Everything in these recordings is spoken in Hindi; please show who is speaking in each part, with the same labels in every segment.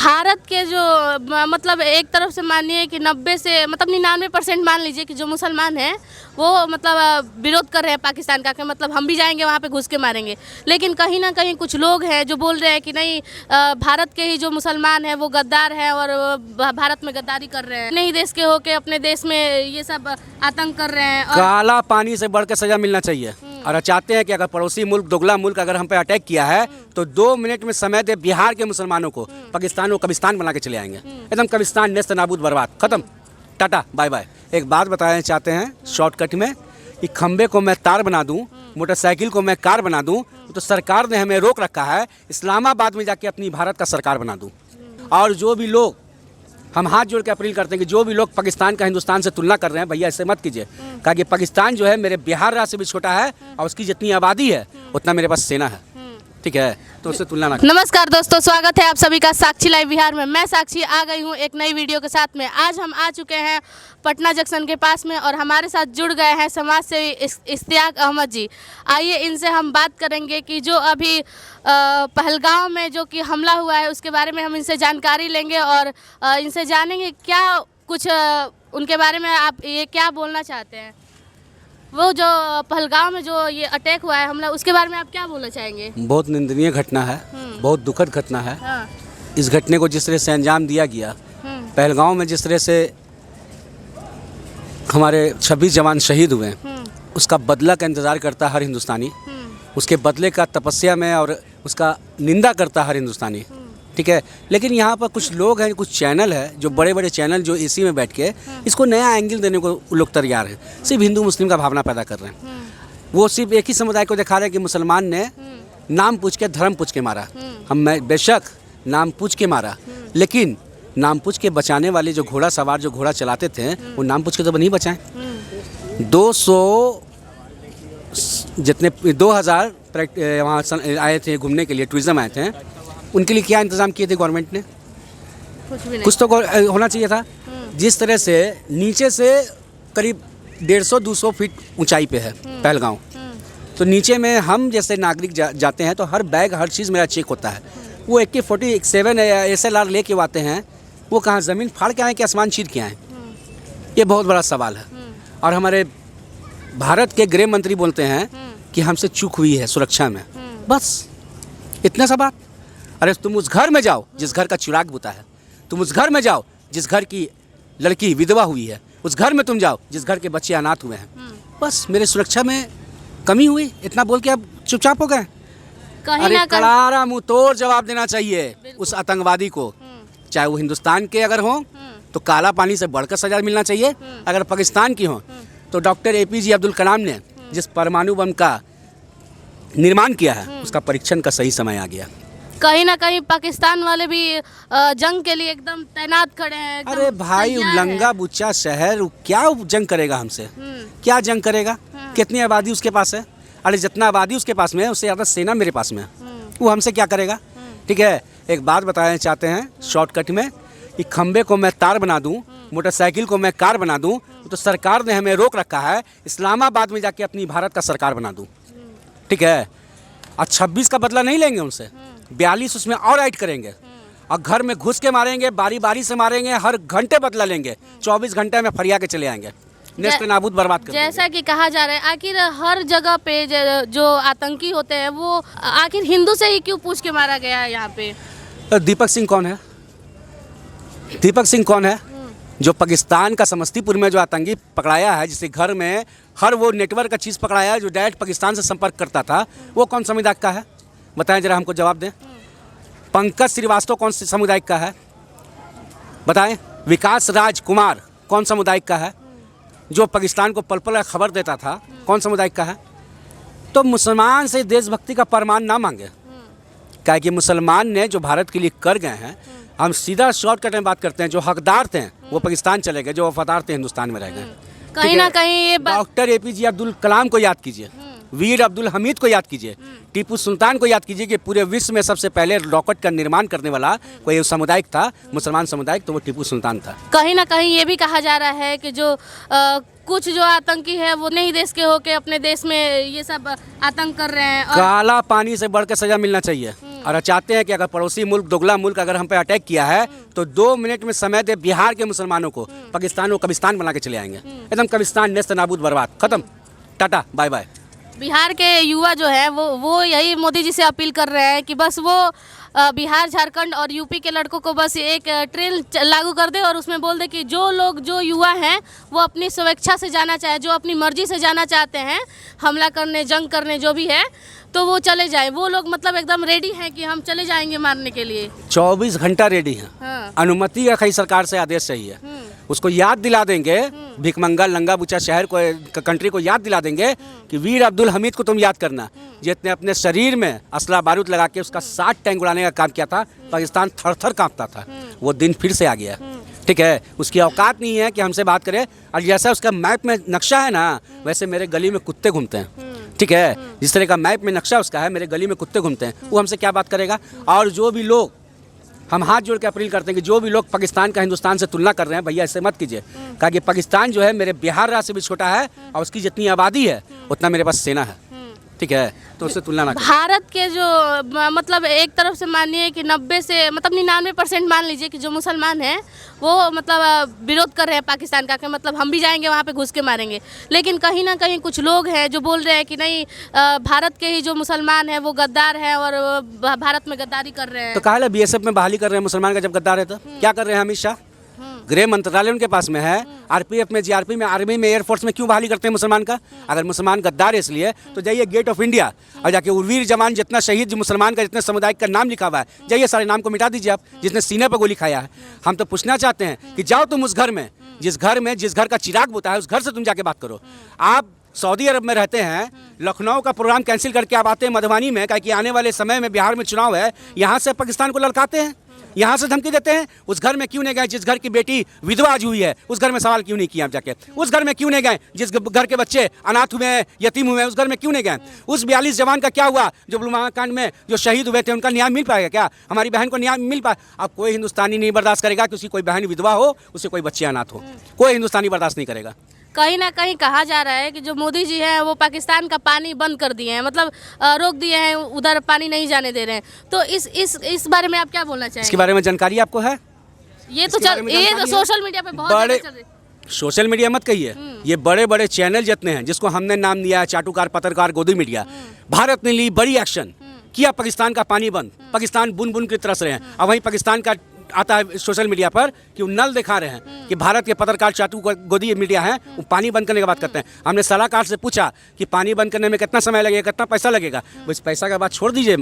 Speaker 1: भारत के जो मतलब एक तरफ से मानिए कि 90 से मतलब 99% मान लीजिए कि जो मुसलमान हैं वो मतलब विरोध कर रहे हैं पाकिस्तान का, कि मतलब हम भी जाएंगे वहाँ पे घुस के मारेंगे। लेकिन कहीं ना कहीं कुछ लोग हैं जो बोल रहे हैं कि नहीं, भारत के ही जो मुसलमान हैं वो गद्दार हैं और भारत में गद्दारी कर रहे हैं, नहीं देश के होके अपने देश में ये सब आतंक कर रहे हैं। और
Speaker 2: काला पानी से बढ़ के सजा मिलना चाहिए। और चाहते हैं कि अगर पड़ोसी मुल्क, दोगला मुल्क अगर हम पे अटैक किया है तो 2 मिनट में समय दे बिहार के मुसलमानों को, पाकिस्तान को कब्रिस्तान बना के चले आएंगे। एकदम कब्रिस्तान, नेस्त नाबूद, बर्बाद, खत्म, टाटा बाय बाय। एक बात बताना चाहते हैं शॉर्टकट में कि खंबे को मैं तार बना दूं, मोटरसाइकिल को मैं कार बना दूं, तो सरकार ने हमें रोक रखा है इस्लामाबाद में जाके अपनी भारत का सरकार बना दूं। और जो भी लोग, हम हाथ जोड़ के अपील करते हैं कि जो भी लोग पाकिस्तान का हिंदुस्तान से तुलना कर रहे हैं, भैया ऐसे मत कीजिए। कहा कि पाकिस्तान जो है मेरे बिहार राज्य से भी छोटा है और उसकी जितनी आबादी है उतना मेरे पास सेना है, ठीक है, तो उससे तुलना ना।
Speaker 1: नमस्कार दोस्तों, स्वागत है आप सभी का साक्षी लाइव बिहार में। मैं साक्षी आ गई हूँ एक नई वीडियो के साथ में। आज हम आ चुके हैं पटना जंक्शन के पास में और हमारे साथ जुड़ गए हैं समाज सेवी इश्तियाक अहमद जी। आइए इनसे हम बात करेंगे कि जो अभी पहलगाम में जो कि हमला हुआ है उसके बारे में हम इनसे जानकारी लेंगे और इनसे जानेंगे क्या कुछ उनके बारे में आप ये क्या बोलना चाहते हैं। वो जो पहलगाम में जो ये अटैक हुआ है, हमला, उसके बारे में आप क्या बोलना चाहेंगे।
Speaker 2: बहुत निंदनीय घटना है, बहुत दुखद घटना है।
Speaker 1: हाँ।
Speaker 2: इस घटने को जिस तरह से अंजाम दिया गया, पहलगाम में जिस तरह से हमारे 26 जवान शहीद हुए, उसका बदला का इंतज़ार करता हर हिंदुस्तानी, उसके बदले का तपस्या में और उसका निंदा करता हर हिंदुस्तानी, ठीक है। लेकिन यहाँ पर कुछ लोग हैं, कुछ चैनल है, जो बड़े बड़े चैनल जो एसी में बैठ के इसको नया एंगल देने को लोग तैयार हैं। सिर्फ हिंदू मुस्लिम का भावना पैदा कर रहे हैं। वो सिर्फ एक ही समुदाय को दिखा रहे हैं कि मुसलमान ने नाम पूछ के, धर्म पूछ के मारा। मैं बेशक नाम पूछ के मारा, लेकिन नाम पूछ के बचाने वाले जो घोड़ा सवार, जो घोड़ा चलाते थे, वो नाम पूछ के तो नहीं बचाएं। 200 जितने 2000 वहाँ आए थे घूमने के लिए, टूरिज्म आए थे, उनके लिए क्या इंतज़ाम किए थे गवर्नमेंट ने?
Speaker 1: कुछ भी नहीं।
Speaker 2: कुछ तो होना चाहिए था। जिस तरह से नीचे से करीब 150-200 फीट ऊंचाई पे है पहलगाम, तो नीचे में हम जैसे नागरिक जाते हैं तो हर बैग, हर चीज़ मेरा चेक होता है। वो AK-47 SLR लेके आते हैं, वो कहाँ ज़मीन फाड़ के आए कि आसमान चीर के आए, ये बहुत बड़ा सवाल है। और हमारे भारत के गृह मंत्री बोलते हैं कि हमसे चूक हुई है सुरक्षा में, बस इतना सा बात। अरे तुम उस घर में जाओ जिस घर का चिराग बुता है, तुम उस घर में जाओ जिस घर की लड़की विधवा हुई है, उस घर में तुम जाओ जिस घर के बच्चे अनाथ हुए हैं। बस मेरे सुरक्षा में कमी हुई, इतना बोल के अब चुपचाप हो गए। अरे करारा मुंह तोड़ जवाब देना चाहिए उस आतंकवादी को, चाहे वो हिंदुस्तान के अगर हो तो काला पानी से बढ़कर सजा मिलना चाहिए। अगर पाकिस्तान की हो तो डॉक्टर APJ अब्दुल कलाम ने जिस परमाणु बम का निर्माण किया है उसका परीक्षण का सही समय आ गया।
Speaker 1: कहीं ना कहीं पाकिस्तान वाले भी जंग के लिए एकदम तैनात खड़े हैं।
Speaker 2: अरे भाई, लंगा बुच्चा शहर क्या जंग करेगा हमसे? क्या जंग करेगा? कितनी आबादी उसके पास है? अरे जितना आबादी उसके पास में है उससे ज़्यादा सेना मेरे पास में है, वो हमसे क्या करेगा? ठीक है। एक बात बताना चाहते हैं शॉर्टकट में कि खंबे को मैं तार बना दूं, मोटरसाइकिल को मैं कार बना दूं, तो सरकार ने हमें रोक रखा है इस्लामाबाद में जाके अपनी भारत का सरकार बना दूं, ठीक है। और 26 का बदला नहीं लेंगे उनसे, 42 उसमें और ऐड करेंगे और घर में घुस के मारेंगे, बारी बारी से मारेंगे, हर घंटे बदला लेंगे, 24 घंटे में फरिया के चले आएंगे, नेस्त नाबूद, बर्बाद कर देंगे।
Speaker 1: जैसा कि कहा जा रहा है, आखिर हर जगह पे जो आतंकी होते हैं वो आखिर हिंदू से ही क्यों पूछ के मारा गया है यहाँ पे?
Speaker 2: दीपक सिंह कौन है? दीपक सिंह कौन है? जो पाकिस्तान का समस्तीपुर में जो आतंकी पकड़ाया है, जिसे घर में हर वो नेटवर्क का चीज़ पकड़ाया है जो डायरेक्ट पाकिस्तान से संपर्क करता था, वो कौन समुदाय का है? बताएं जरा, हमको जवाब दें। पंकज श्रीवास्तव कौन से समुदाय का है? बताएं। विकास राज कुमार कौन समुदाय का है? जो पाकिस्तान को पल पल खबर देता था, कौन समुदाय का है? तो मुसलमान से देशभक्ति का फरमान ना मांगे, क्या कि मुसलमान ने जो भारत के लिए कर गए हैं, हम सीधा शॉर्टकट में बात करते हैं, जो हकदार थे वो पाकिस्तान चले गए, जो वफादार थे हिंदुस्तान में रह गए।
Speaker 1: कहीं ना कहीं ये
Speaker 2: डॉक्टर APJ अब्दुल कलाम को याद कीजिए, वीर अब्दुल हमीद को याद कीजिए, टीपू सुल्तान को याद कीजिए कि पूरे विश्व में सबसे पहले रॉकेट का निर्माण करने वाला कोई सामुदायिक था, मुसलमान सामुदायिक, तो वो टीपू सुल्तान था।
Speaker 1: कहीं ना कहीं ये भी कहा जा रहा है कि जो कुछ जो आतंकी है वो नहीं देश के होके अपने देश में ये सब आतंक कर रहे हैं।
Speaker 2: काला पानी से बढ़ के सजा मिलना चाहिए। और चाहते हैं कि अगर पड़ोसी मुल्क दोगला मुल्क अगर हम पे अटैक किया है तो 2 मिनट में समय दे बिहार के मुसलमानों को पाकिस्तान को कब्रिस्तान बना के चले आएंगे। एकदम कब्रिस्तान, नेस्त नाबूद, बर्बाद, खत्म, टाटा बाय बाय।
Speaker 1: बिहार के युवा जो है वो यही मोदी जी से अपील कर रहे हैं कि बस वो बिहार, झारखंड और यूपी के लड़कों को बस एक ट्रेन लागू कर दे और उसमें बोल दे कि जो युवा हैं वो अपनी स्वेच्छा से जाना चाहे, जो अपनी मर्जी से जाना चाहते हैं हमला करने, जंग करने, जो भी है, तो वो चले जाएं। वो लोग मतलब एकदम रेडी हैं कि हम चले जाएंगे मारने के लिए,
Speaker 2: 24 घंटा रेडी हैं।
Speaker 1: हाँ।
Speaker 2: अनुमति का कई सरकार से आदेश चाहिए, उसको याद दिला देंगे, भिकमंगा लंगा बुचा शहर को, कंट्री को याद दिला देंगे कि वीर अब्दुल हमीद को तुम याद करना, जिसने अपने शरीर में असला बारूद लगा के उसका 60 टैंक उड़ाने का काम किया था। पाकिस्तान थर थर कांपता था। वो दिन फिर से आ गया। ठीक है, उसकी औकात नहीं है कि हमसे बात करे। और जैसा उसका मैप में नक्शा है ना, वैसे मेरे गली में कुत्ते घूमते हैं। ठीक है, जिस तरह का मैप में नक्शा उसका है, मेरे गली में कुत्ते घूमते हैं। वो हमसे क्या बात करेगा? और जो भी लोग, हम हाथ जोड़ के अपील करते हैं कि जो भी लोग पाकिस्तान का हिंदुस्तान से तुलना कर रहे हैं, भैया ऐसे मत कीजिए। कहा कि पाकिस्तान जो है मेरे बिहार राज्य से भी छोटा है और उसकी जितनी आबादी है उतना मेरे पास सेना है। ठीक है, तो उससे तुलना ना करें।
Speaker 1: भारत के जो मतलब एक तरफ से मानिए कि 90 से मतलब 99% मान लीजिए कि जो मुसलमान हैं वो मतलब विरोध कर रहे हैं पाकिस्तान का, कि मतलब हम भी जाएंगे वहाँ पे घुस के मारेंगे। लेकिन कहीं ना कहीं कुछ लोग हैं जो बोल रहे हैं कि नहीं, भारत के ही जो मुसलमान हैं वो गद्दार हैं और भारत में गद्दारी कर रहे हैं।
Speaker 2: तो कहा बीएसएफ में बहाली कर रहे हैं मुसलमान का, जब गद्दार है तो क्या कर रहे हैं? अमित शाह, गृह मंत्रालय उनके पास में है, आरपीएफ में, जीआरपी में, आर्मी में, एयरफोर्स में क्यों बहाली करते हैं मुसलमान का? अगर मुसलमान गद्दार है इसलिए तो जाइए गेट ऑफ इंडिया और जाके वीर जवान जितना शहीद जो मुसलमान का जितने समुदाय का नाम लिखा हुआ है, जाइए सारे नाम को मिटा दीजिए आप, जिसने सीने पर गोली खाया है। हम तो पूछना चाहते हैं कि जाओ तुम उस घर में, जिस घर का चिराग बुता है, उस घर से तुम जाके बात करो। आप सऊदी अरब में रहते हैं, लखनऊ का प्रोग्राम कैंसिल करके आप आते हैं मधुबनी में, क्या कि आने वाले समय में बिहार में चुनाव है, यहाँ से पाकिस्तान को ललकाते हैं, यहाँ से धमकी देते हैं। उस घर में क्यों नहीं गए जिस घर की बेटी विधवा आज हुई है? उस घर में सवाल क्यों नहीं किया आप जाके? उस घर में क्यों नहीं गए जिस घर के बच्चे अनाथ हुए हैं, यतीम हुए हैं? उस घर में क्यों नहीं गए? उस 42 जवान का क्या हुआ जो पुलवामा कांड में जो शहीद हुए थे? उनका न्याय मिल पाएगा क्या? हमारी बहन को न्याय मिल पाए? अब कोई हिंदुस्तानी नहीं बर्दाश्त करेगा कि उसकी कोई बहन विधवा हो, उससे कोई बच्चे अनाथ हो, कोई हिंदुस्तानी बर्दाश्त नहीं करेगा।
Speaker 1: कहीं ना कहीं कहा जा रहा है कि जो मोदी जी हैं वो पाकिस्तान का पानी बंद कर दिए हैं, मतलब रोक दिए हैं, उधर पानी नहीं जाने दे रहे हैं। तो इस बारे में आप क्या बोलना चाहेंगे?
Speaker 2: इसके बारे में जानकारी आपको है?
Speaker 1: ये तो सोशल मीडिया पे बहुत ज़्यादा चल रही है।
Speaker 2: सोशल मीडिया मत कहिए, ये बड़े बड़े चैनल जितने हैं, जिसको हमने नाम दिया है चाटुकार, पत्रकार, गोदी मीडिया, भारत ने ली बड़ी एक्शन, किया पाकिस्तान का पानी बंद। पाकिस्तान बुन बुन की तरस रहे हैं। अब वहीं पाकिस्तान का आता है सोशल मीडिया पर कि वो नल दिखा रहे हैं कि भारत के पत्रकार चाटू गोदी मीडिया है, वो पानी बंद करने की बात करते हैं। हमने सलाहकार से पूछा कि पानी बंद करने में कितना समय लगेगा, कितना पैसा लगेगा? बस पैसा का बात छोड़ दीजिए,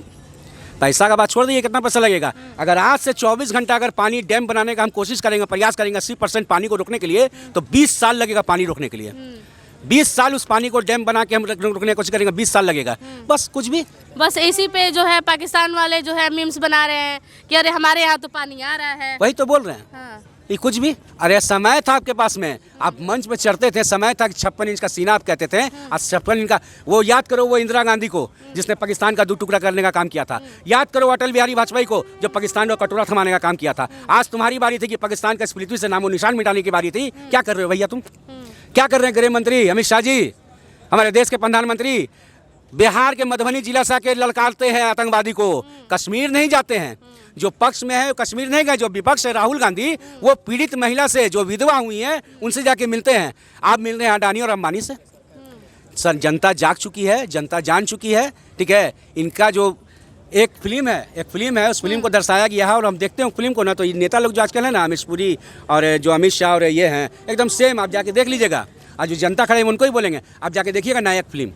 Speaker 2: पैसा का बात छोड़ दीजिए, कितना पैसा लगेगा? अगर आज से 24 घंटा अगर पानी डैम बनाने का हम कोशिश करेंगे, प्रयास करेंगे 80% पानी को रोकने के लिए, तो 20 साल लगेगा पानी रोकने के लिए। 20 साल उस पानी को डैम बना के हम रोकने की कोशिश करेंगे, 20 साल लगेगा। बस कुछ भी, बस
Speaker 1: इसी पे जो है पाकिस्तान वाले जो है मीम्स बना रहे हैं कि अरे हमारे यहाँ तो पानी आ रहा है,
Speaker 2: वही तो बोल रहे हैं।
Speaker 1: हाँ।
Speaker 2: ये कुछ भी, अरे समय था आपके पास में, आप मंच पे चढ़ते थे, समय था कि 56 इंच का सीना आप कहते थे। आज 56 इंच का, वो याद करो वो इंदिरा गांधी को जिसने पाकिस्तान का 2 टुकड़ा करने का काम किया था। याद करो अटल बिहारी वाजपेयी को जो पाकिस्तान को कटोरा थमाने का काम किया था। आज तुम्हारी बारी थी कि पाकिस्तान का पृथ्वी से नामो निशान मिटाने की बारी थी। क्या कर रहे हो भैया तुम? क्या कर रहे हैं गृह मंत्री अमित शाह जी, हमारे देश के प्रधानमंत्री? बिहार के मधुबनी जिला से आके ललकारते हैं आतंकवादी को। कश्मीर नहीं जाते हैं, जो पक्ष में है कश्मीर नहीं गए, जो विपक्ष है राहुल गांधी, वो पीड़ित महिला से जो विधवा हुई हैं उनसे जाके मिलते हैं। आप मिल रहे हैं अडानी और अंबानी से। सर जनता जाग चुकी है, जनता जान चुकी है। ठीक है, इनका जो एक फिल्म है उस फिल्म को दर्शाया गया है और हम देखते हैं फिल्म को ना, तो ये नेता लोग जो आजकल है ना, अमित पुरी और जो अमित शाह और ये हैं एकदम सेम। आप जाके देख लीजिएगा, आज जो जनता खड़े हैं उनको ही बोलेंगे, आप जाके देखिएगा नायक फिल्म।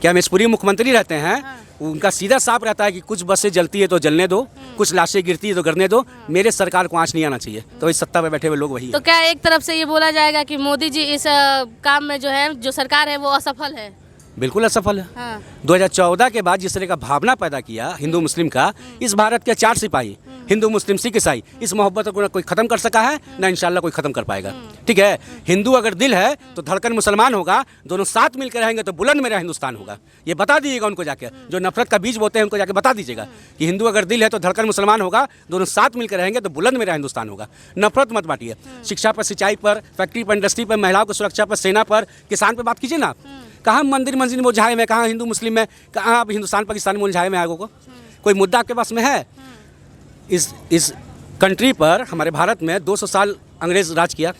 Speaker 2: क्या अमित पुरी मुख्यमंत्री रहते हैं, उनका सीधा साफ रहता है कि कुछ बसें जलती है तो जलने दो, कुछ लाशें गिरती है तो गिरने दो, मेरे सरकार को आँच नहीं आना चाहिए। तो इस सत्ता पे बैठे हुए लोग वही
Speaker 1: तो क्या एक तरफ से ये बोला जाएगा कि मोदी जी इस काम में जो है जो सरकार है वो असफल है?
Speaker 2: बिल्कुल असफल है।
Speaker 1: हाँ।
Speaker 2: 2014 के बाद जिस तरह का भावना पैदा किया हिंदू मुस्लिम का, इस भारत के 4 सिपाही हिंदू मुस्लिम सिख ईसाई, इस मोहब्बत को ना कोई ख़त्म कर सका है ना इंशाल्लाह कोई ख़त्म कर पाएगा। ठीक है, हिंदू अगर दिल है तो धड़कन मुसलमान होगा, दोनों साथ मिलकर रहेंगे तो बुलंद मेरा हिंदुस्तान होगा। ये बता दीजिएगा उनको जाके, जो नफरत का बीज बोते हैं उनको जाके बता दीजिएगा कि हिंदू अगर दिल है तो धड़कन मुसलमान होगा, दोनों साथ मिलकर रहेंगे तो बुलंद मेरा हिंदुस्तान होगा। नफरत मत बांटिए। शिक्षा पर, सिंचाई पर, फैक्ट्री पर, इंडस्ट्री पर, महिलाओं की सुरक्षा पर, सेना पर, किसान पर बात कीजिए ना। कहाँ मंदिर मस्जिद में उलझाए में, कहाँ हिंदू मुस्लिम में, कहाँ आप हिंदुस्तान पाकिस्तान में उलझाए में आगों को? कोई मुद्दा आपके पास में है? इस कंट्री पर, हमारे भारत में 200 साल अंग्रेज राज किया,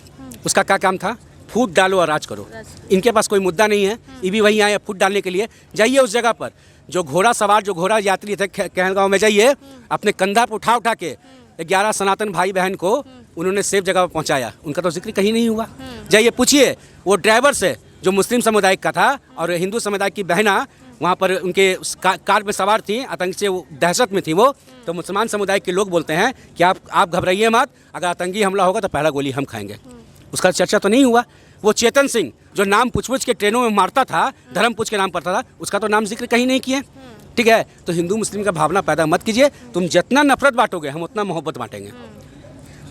Speaker 2: उसका क्या काम था? फूट डालो और राज करो। इनके पास कोई मुद्दा नहीं है, ये भी वहीं आए फूट डालने के लिए। जाइए उस जगह पर, जो घोड़ा सवार, जो घोड़ा यात्री थे कहलगांव में, जाइए अपने कंधा पर उठा उठा के 11 सनातन भाई बहन को उन्होंने सेफ जगह पर पहुंचाया, उनका तो जिक्र कहीं नहीं हुआ। जाइए पूछिए वो ड्राइवर से जो मुस्लिम समुदाय का था और हिंदू समुदाय की बहना वहाँ पर उनके कार में सवार थी, आतंक से वो दहशत में थी वो, तो मुसलमान समुदाय के लोग बोलते हैं कि आप घबराइए मत, अगर आतंकी हमला होगा तो पहला गोली हम खाएंगे। उसका चर्चा तो नहीं हुआ। वो चेतन सिंह जो नाम पूछ के ट्रेनों में मारता था, धर्म पूछ के नाम पड़ता था, उसका तो नाम जिक्र कहीं नहीं किए। ठीक है, तो हिंदू मुस्लिम का भावना पैदा मत कीजिए। तुम जितना नफरत बांटोगे हम उतना मोहब्बत बांटेंगे।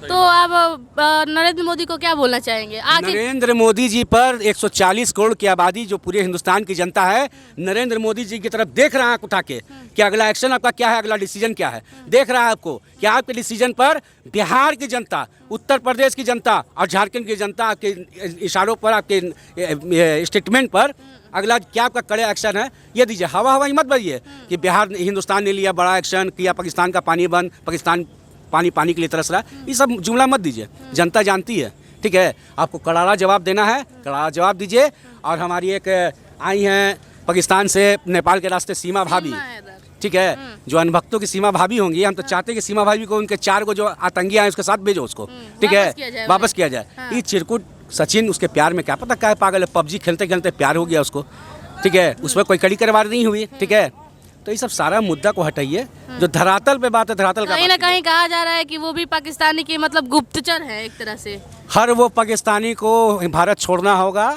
Speaker 1: तो आप नरेंद्र मोदी को क्या बोलना चाहेंगे आगे?
Speaker 2: नरेंद्र मोदी जी पर 140 करोड़ की आबादी जो पूरे हिंदुस्तान की जनता है, नरेंद्र मोदी जी की तरफ देख रहा है आंख उठा के कि अगला एक्शन आपका क्या है, अगला डिसीजन क्या है। देख रहा है आपको कि आपके डिसीजन पर बिहार की जनता, उत्तर प्रदेश की जनता और झारखंड की जनता आपके इशारों पर, आपके स्टेटमेंट पर अगला क्या आपका कड़े एक्शन है ये दीजिए। हवा मत भरिए कि बिहार, हिंदुस्तान ने लिया बड़ा एक्शन किया, पाकिस्तान का पानी बंद, पाकिस्तान पानी के लिए तरस रहा है, ये सब जुमला मत दीजिए। जनता जानती है, ठीक है, आपको करारा जवाब देना है, करारा जवाब दीजिए। और हमारी एक आई हैं पाकिस्तान से नेपाल के रास्ते सीमा भाभी, ठीक है, जो अनभक्तों की सीमा भाभी होंगी, हम तो चाहते हैं कि सीमा भाभी को उनके 4 को जो आतंकी आए उसके साथ भेजो उसको, ठीक है, वापस किया जाए। ये चिरकुट सचिन उसके प्यार में क्या पता क्या है, पागल है, पबजी खेलते खेलते प्यार हो गया उसको, ठीक है, उसमें कोई कड़ी कार्रवाई नहीं हुई, ठीक है। तो ये सब सारा मुद्दा को हटाइए, जो धरातल पे बात है, धरातल का
Speaker 1: कहीं ना कहीं कहा जा रहा है कि वो भी पाकिस्तानी के मतलब गुप्तचर है एक तरह से।
Speaker 2: हर वो पाकिस्तानी को भारत छोड़ना होगा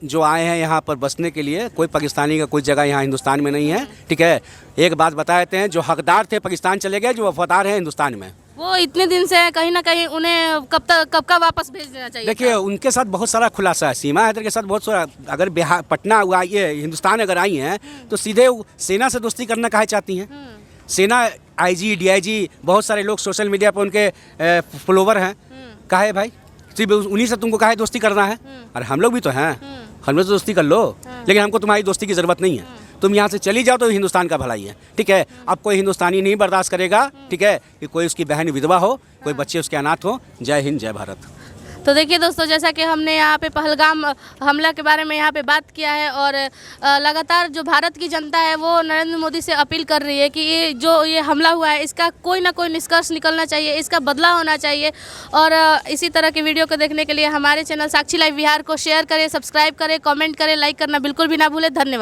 Speaker 2: जो आए हैं यहाँ पर बसने के लिए। कोई पाकिस्तानी का कोई जगह यहाँ हिंदुस्तान में नहीं है, ठीक है। एक बात बता देते हैं, जो हकदार थे पाकिस्तान चले गए, जो वफादार हैं हिंदुस्तान में, वो
Speaker 1: इतने दिन से कहीं ना कहीं उन्हें कब का वापस भेज देना चाहिए।
Speaker 2: देखिए उनके साथ बहुत सारा खुलासा है, सीमा हैदर के साथ बहुत सारा। अगर बिहार, पटना ये हिंदुस्तान अगर आई हैं तो सीधे सेना से दोस्ती करना काहे चाहती हैं? सेना IG DIG बहुत सारे लोग सोशल मीडिया पर उनके फॉलोवर हैं, काहे भाई? सिर्फ उन्हीं से तुमको काहे दोस्ती करना है? अरे हम लोग भी तो हैं, हम लोग तो दोस्ती कर लो, लेकिन हमको तुम्हारी दोस्ती की ज़रूरत नहीं है। तुम यहाँ से चली जाओ तो हिंदुस्तान का भलाई है, ठीक है। अब कोई हिंदुस्तानी नहीं बर्दाश्त करेगा, ठीक है, कि कोई उसकी बहन विधवा हो, कोई बच्चे उसके अनाथ हो। जय हिंद, जय भारत।
Speaker 1: तो देखिए दोस्तों, जैसा कि हमने यहाँ पे पहलगाम हमला के बारे में यहाँ पे बात किया है, और लगातार जो भारत की जनता है वो नरेंद्र मोदी से अपील कर रही है कि ये हमला हुआ है इसका कोई ना कोई निष्कर्ष निकलना चाहिए, इसका बदला होना चाहिए। और इसी तरह की वीडियो को देखने के लिए हमारे चैनल साक्षी लाइव बिहार को शेयर करें, सब्सक्राइब करें, कमेंट करें, लाइक करना बिल्कुल भी ना भूलें। धन्यवाद।